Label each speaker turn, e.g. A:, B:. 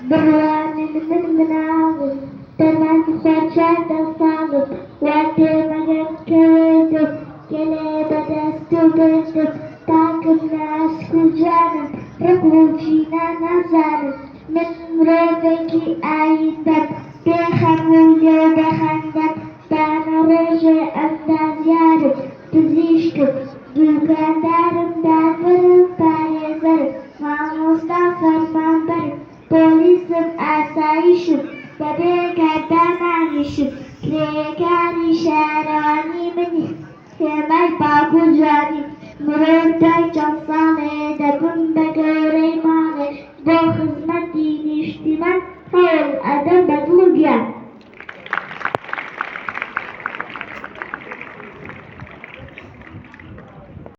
A: بڕوانێ من مناڵم تەنان سەرچاوە ساڵم وا تێمەگەکەوێتم گەلێ بەدەست و بێتم تاکم لە عەشق و جانم ڕق و چینە نازانم من مرۆڤێکی ئایندەم بێخەم و لێ دەخەندەم دانە ڕێژێ ئەندازیارم پزیشکم دوکاندارم دابرم پارێزەرم مامۆستا فەرمانبەرم پۆلیسم ئاسایشم بەبێ کاردانانیشم کرێکاری شارەوانی منی هێمای پاک و جوانی مرۆڤ دای چەند ساڵێ دەبم بە گەورەی ماڵێ بۆ